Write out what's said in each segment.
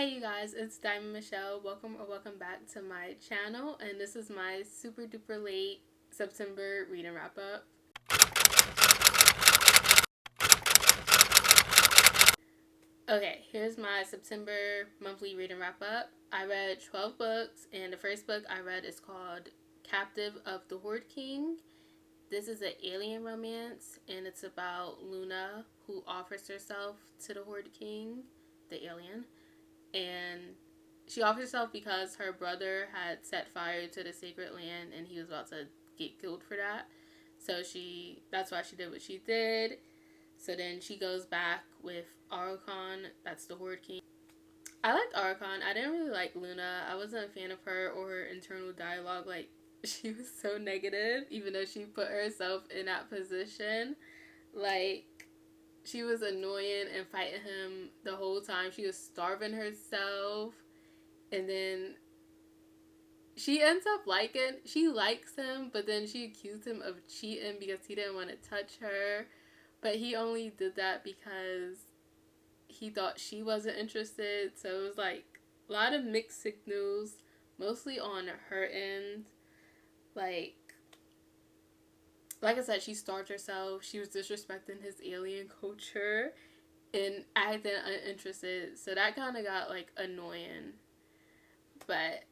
Hey you guys, it's Diamond Michelle. Welcome back to my channel, and this is my super duper late September reading wrap up. Okay, here's my September monthly reading wrap up. I read 12 books, and the first book I read is called Captive of the Horde King. This is an alien romance, and it's about Luna, who offers herself to the Horde King, the alien. And she offers herself because her brother had set fire to the sacred land and he was about to get killed for that. So that's why she did what she did. So then she goes back with Araucan, that's the Horde King. I liked Araucan. I didn't really like Luna. I wasn't a fan of her or her internal dialogue. Like, she was so negative, even though she put herself in that position. Like, she was annoying and fighting him the whole time. She was starving herself. And then she likes him, but then she accused him of cheating because he didn't want to touch her. But he only did that because he thought she wasn't interested. So it was like a lot of mixed signals, mostly on her end. Like I said, she starved herself. She was disrespecting his alien culture and acting uninterested. So that kind of got like annoying. But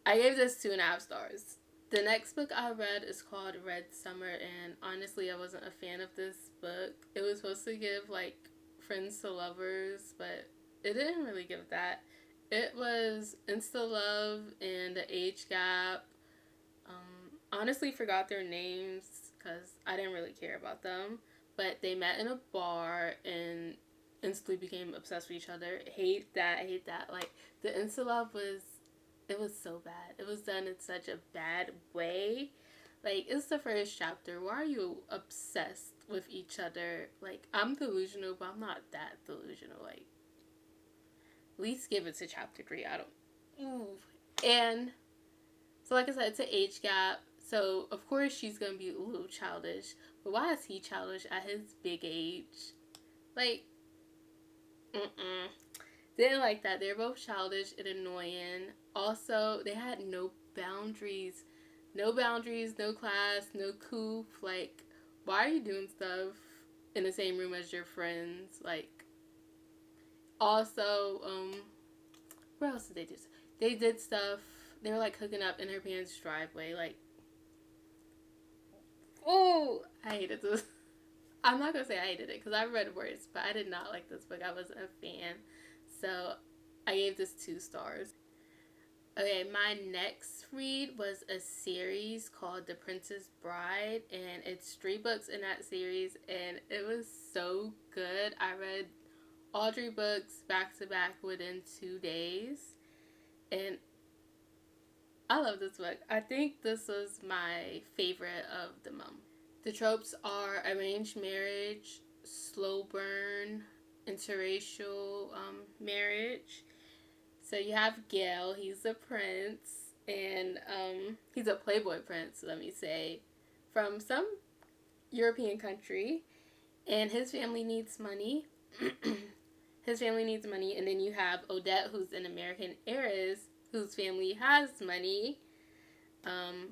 I gave this 2.5 stars. The next book I read is called Red Summer, and honestly, I wasn't a fan of this book. It was supposed to give like friends to lovers, but it didn't really give that. It was insta love and the age gap. Honestly, forgot their names because I didn't really care about them. But they met in a bar and instantly became obsessed with each other. Hate that. Like, the insta love was, it was so bad. It was done in such a bad way. Like, it's the first chapter. Why are you obsessed with each other? Like, I'm delusional, but I'm not that delusional. Like, at least give it to chapter 3. I don't. Ooh. And so, like I said, it's an age gap. So, of course, she's going to be a little childish. But why is he childish at his big age? Like, didn't like that. They're both childish and annoying. Also, they had no boundaries. No boundaries, no class, no coop. Like, why are you doing stuff in the same room as your friends? Like, also, what else did they do? They did stuff. They were like hooking up in her parents' driveway. Like, oh, I hated this. I'm not gonna say I hated it because I read worse, but I did not like this book. I wasn't a fan. So I gave this 2 stars. Okay, my next read was a series called The Princess Bride, and it's 3 books in that series, and it was so good. I read all 3 books back to back within 2 days, and I love this book. I think this was my favorite of the month. The tropes are arranged marriage, slow burn, interracial marriage. So you have Gale, he's a prince, and he's a playboy prince, let me say, from some European country, and his family needs money. His family needs money, and then you have Odette, who's an American heiress, whose family has money,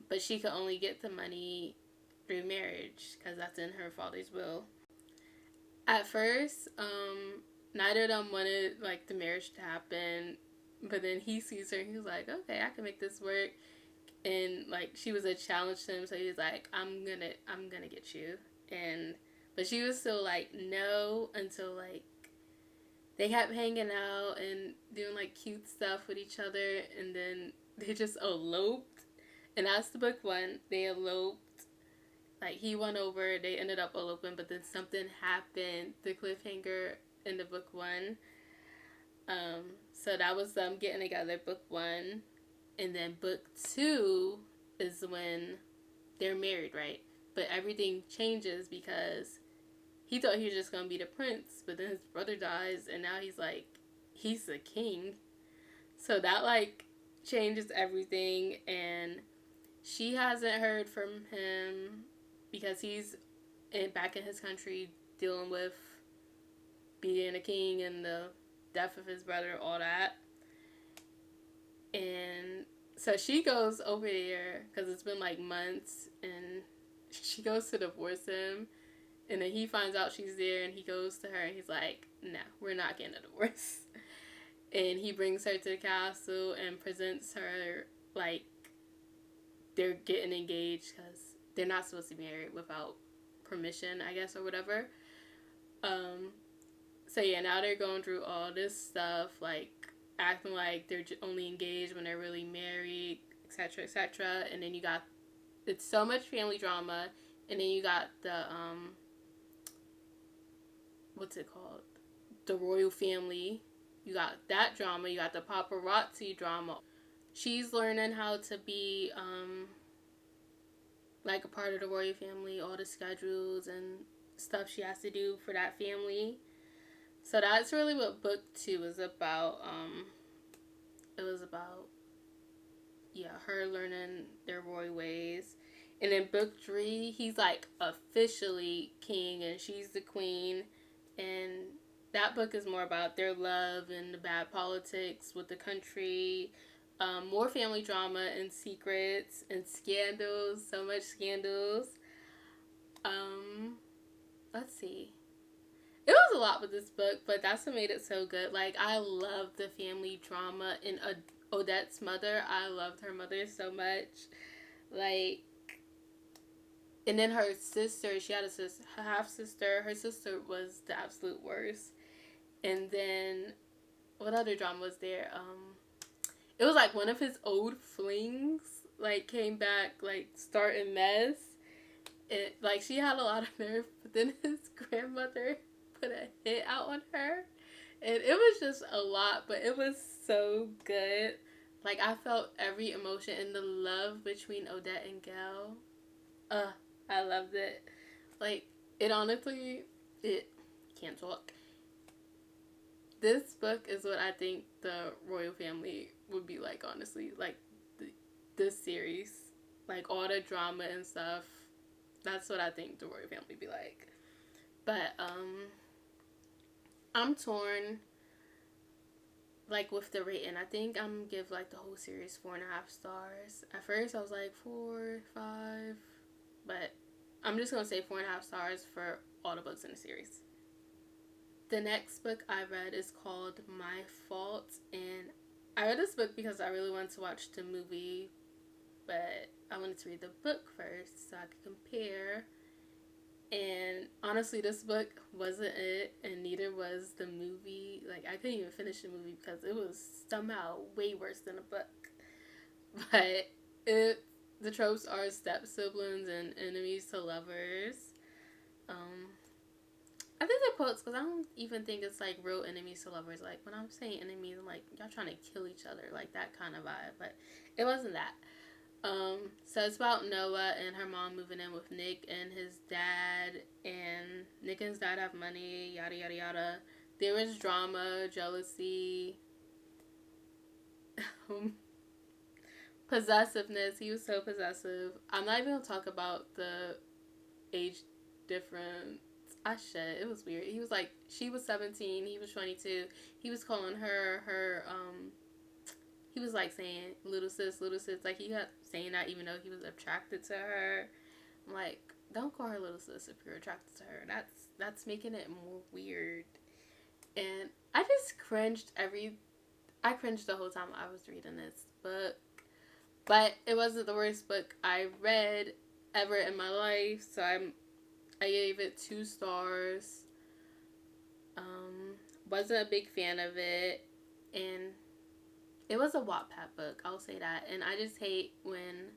but she could only get the money through marriage because that's in her father's will. At first, neither of them wanted like the marriage to happen, but then he sees her and he's like, okay, I can make this work. And like, she was a challenge to him, so he's like, I'm gonna get you. And but she was still like no, until like they kept hanging out and doing like cute stuff with each other, and then they just eloped. And that's the book 1. They eloped. Like, he went over, they ended up eloping, but then something happened. The cliffhanger in the book 1. So that was them getting together, book 1. And then book 2 is when they're married, right? But everything changes because he thought he was just going to be the prince, but then his brother dies, and now he's like, he's the king. So that, like, changes everything, and she hasn't heard from him because he's back in his country dealing with being a king and the death of his brother, all that. So she goes over there because it's been like months, and she goes to divorce him. And then he finds out she's there, and he goes to her, and he's like, "No, we're not getting a divorce." And he brings her to the castle and presents her like they're getting engaged because they're not supposed to be married without permission, I guess, or whatever. Um, so yeah, now they're going through all this stuff, like acting like they're only engaged when they're really married, etc., etc. And then you got it's so much family drama, and then you got the what's it called? The royal family. You got that drama. You got the paparazzi drama. She's learning how to be like a part of the royal family, all the schedules and stuff she has to do for that family. So that's really what book 2 is about. It was about, yeah, her learning their royal ways. And in book 3, he's like officially king and she's the queen. And that book is more about their love and the bad politics with the country. More family drama and secrets and scandals. So much scandals. Let's see. It was a lot with this book, but that's what made it so good. Like, I love the family drama in Odette's mother. I loved her mother so much. Like, and then her sister, she had a sister, her half sister. Her sister was the absolute worst. And then, what other drama was there? It was like one of his old flings, like, came back, like, starting mess. It, like, she had a lot of nerve, but then his grandmother put a hit out on her, and it was just a lot, but it was so good. Like, I felt every emotion and the love between Odette and Gail. I loved it. Like, it honestly, it can't talk. This book is what I think the royal family would be like, honestly. Like, this series, like, all the drama and stuff, that's what I think the royal family would be like. But, I'm torn, like, with the rating. I think I'm gonna give, like, the whole series 4.5 stars. At first, I was like 4, 5, but I'm just gonna say 4.5 stars for all the books in the series. The next book I read is called My Fault, and I read this book because I really wanted to watch the movie, but I wanted to read the book first so I could compare. And honestly, this book wasn't it, and neither was the movie. Like, I couldn't even finish the movie because it was somehow way worse than the book. But the tropes are step siblings and enemies to lovers. I think they're quotes because I don't even think it's like real enemies to lovers. Like, when I'm saying enemies, I'm like, y'all trying to kill each other, like that kind of vibe. But it wasn't that. So it's about Noah and her mom moving in with Nick and his dad, and Nick and his dad have money, yada yada yada. There was drama, jealousy, possessiveness. He was so possessive. I'm not even gonna talk about the age difference. I should. It was weird. He was like, she was 17, he was 22. He was calling her he was like saying little sis, little sis. Like, he kept saying that even though he was attracted to her. I'm like, don't call her little sis if you're attracted to her. That's making it more weird. And I just cringed I cringed the whole time I was reading this book. But it wasn't the worst book I read ever in my life. So I gave it 2 stars. Wasn't a big fan of it. And it was a Wattpad book, I'll say that. And I just hate when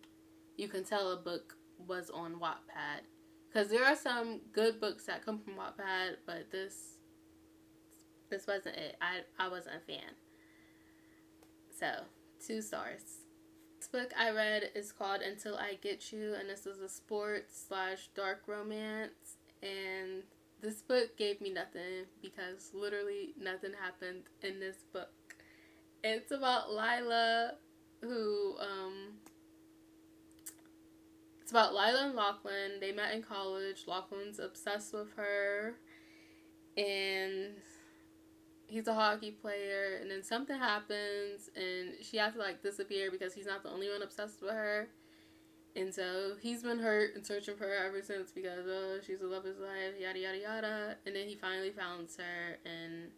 you can tell a book was on Wattpad. Because there are some good books that come from Wattpad, but this wasn't it. I wasn't a fan. So, 2 stars. This book I read is called Until I Get You, and this is a sports/dark romance. And this book gave me nothing because literally nothing happened in this book. It's about Lila, it's about Lila and Lachlan. They met in college. Lachlan's obsessed with her, and he's a hockey player, and then something happens, and she has to like disappear because he's not the only one obsessed with her. And so he's been hurt and searching for her ever since because she's the love of his life, yada yada yada. And then he finally finds her, and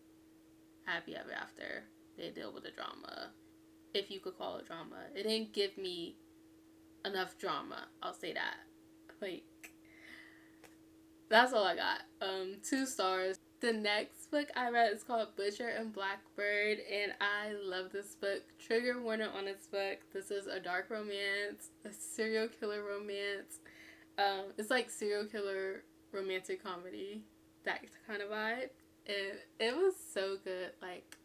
happy ever after. They deal with the drama, if you could call it drama. It didn't give me enough drama. I'll say that. Like, that's all I got. 2 stars. The next book I read is called Butcher and Blackbird, and I love this book. Trigger warning on this book. This is a dark romance, a serial killer romance. It's like serial killer romantic comedy, that kind of vibe. And it was so good. Like,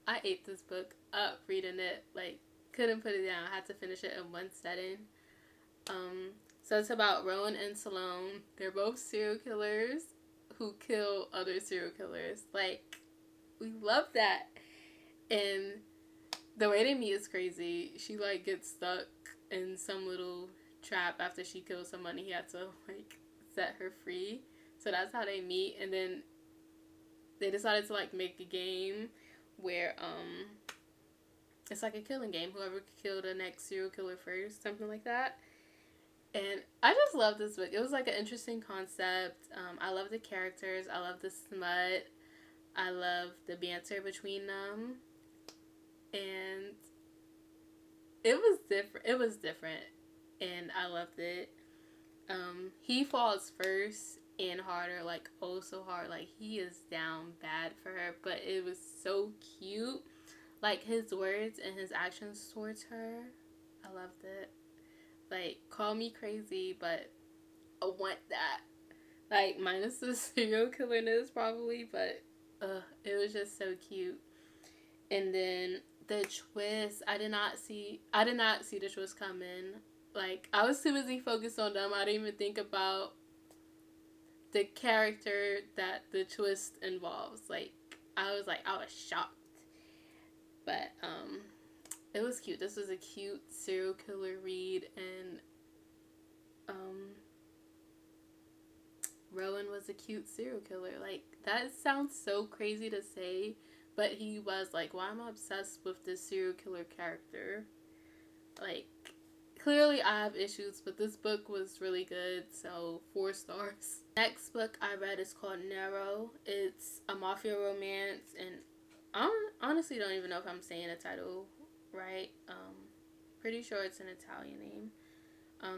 I ate this book up reading it. Like, couldn't put it down. I had to finish it in one setting. So it's about Rowan and Salome. They're both serial killers who kill other serial killers. Like, we love that. And the way they meet is crazy. She, like, gets stuck in some little trap after she kills someone. He had to, like, set her free. So that's how they meet. And then they decided to, like, make a game where, it's like a killing game. Whoever could kill the next serial killer first. Something like that. And I just love this book. It was like an interesting concept. I love the characters. I love the smut. I love the banter between them. And it was different. It was different. And I loved it. He falls first and harder, like, oh so hard. Like, he is down bad for her. But it was so cute. Like, his words and his actions towards her. I loved it. Like, call me crazy, but I want that. Like, minus the serial killerness probably, but it was just so cute. And then the twist, I did not see the twist coming. Like, I was too busy focused on them. I didn't even think about the character that the twist involves. Like, I was shocked. But it was cute. This was a cute serial killer read, and Rowan was a cute serial killer. Like, that sounds so crazy to say, but he was. Like, why am I obsessed with this serial killer character? Like, clearly I have issues, but this book was really good, so 4 stars. Next book I read is called Nero. It's a mafia romance, and I honestly don't even know if I'm saying the title right. Pretty sure it's an Italian name.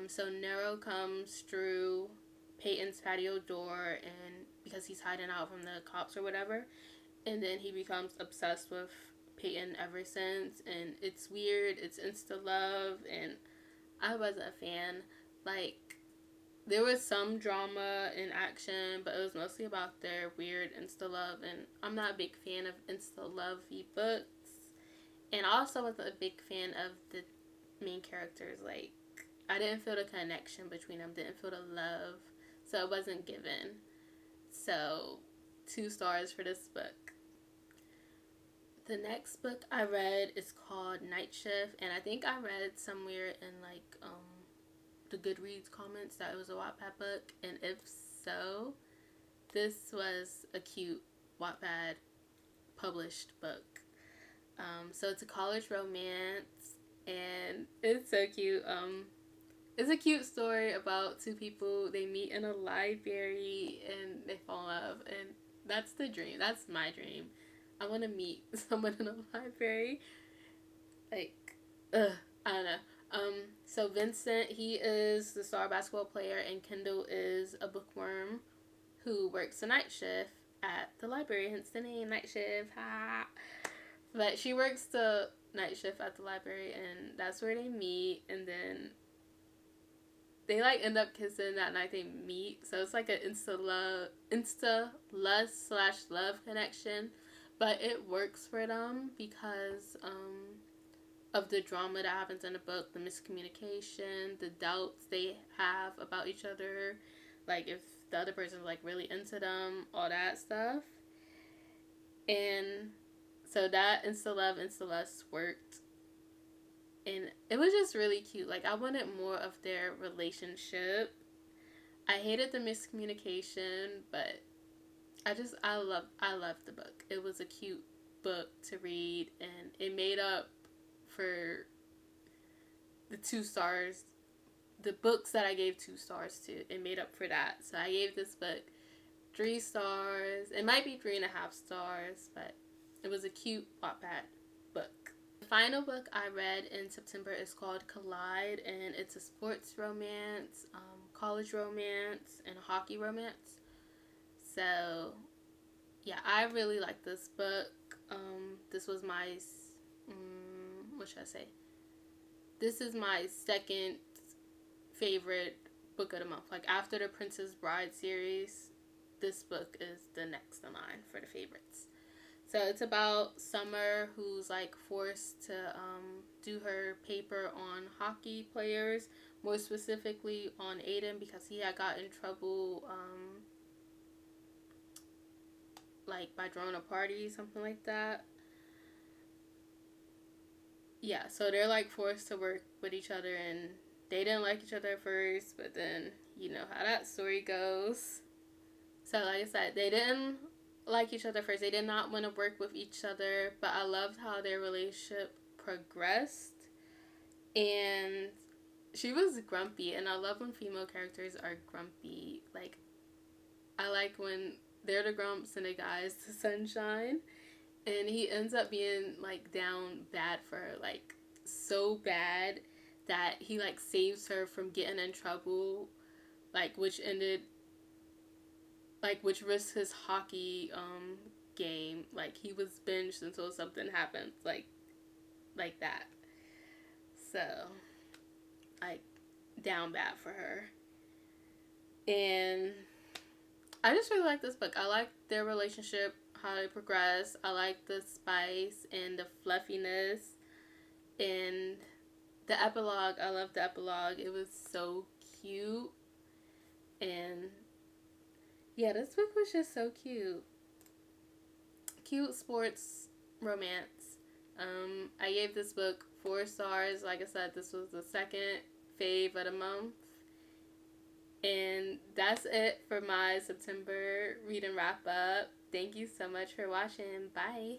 So Nero comes through Peyton's patio door, and because he's hiding out from the cops or whatever, and then he becomes obsessed with Peyton ever since, and it's weird. It's insta love, and I wasn't a fan. Like, there was some drama and action, but it was mostly about their weird insta love, and I'm not a big fan of insta lovey books. And I also wasn't a big fan of the main characters. Like, I didn't feel the connection between them, didn't feel the love, so it wasn't given. So 2 stars for this book. The next book I read is called Night Shift, and I think I read somewhere in, like, the Goodreads comments that it was a Wattpad book, and if so, this was a cute Wattpad published book. So it's a college romance, and it's so cute. It's a cute story about 2 people. They meet in a library, and they fall in love, and that's the dream. That's my dream. I want to meet someone in a library. Like, I don't know. So Vincent, he is the star basketball player, and Kendall is a bookworm who works a night shift at the library, hence the name, Night Shift. Ha! But she works the night shift at the library, and that's where they meet, and then they, like, end up kissing that night they meet. So it's like an insta lust/love connection, but it works for them because of the drama that happens in the book, the miscommunication, the doubts they have about each other, like if the other person's, like, really into them, all that stuff. And so that insta love, insta lust worked. And it was just really cute. Like, I wanted more of their relationship. I hated the miscommunication, but I loved the book. It was a cute book to read, and it made up for the 2 stars. The books that I gave 2 stars to, it made up for that. So I gave this book 3 stars. It might be 3.5 stars, but it was a cute Wattpad book. The final book I read in September is called Collide, and it's a sports romance, college romance, and a hockey romance. So, yeah, I really like this book. This was my, what should I say? This is my second favorite book of the month. Like, after the Princess Bride series, this book is the next in line for the favorites. So it's about Summer, who's like forced to do her paper on hockey players, more specifically on Aiden, because he had got in trouble like by throwing a party, something like that. Yeah, so they're like forced to work with each other, and they didn't like each other at first, but then you know how that story goes. So like I said, they didn't like each other first. They did not want to work with each other, but I loved how their relationship progressed. And she was grumpy, and I love when female characters are grumpy. Like, I like when they're the grumps and the guy's the sunshine. And he ends up being like down bad for her, like so bad that he like saves her from getting in trouble, like which risked his hockey game. Like, he was benched until something happened, like that. So, like, down bad for her. And I just really like this book. I like their relationship, how they progress. I like the spice and the fluffiness. And the epilogue, I love the epilogue. It was so cute. And yeah, this book was just so cute. Cute sports romance. I gave this book 4 stars. Like I said, this was the second fave of the month. And that's it for my September read and wrap up. Thank you so much for watching. Bye.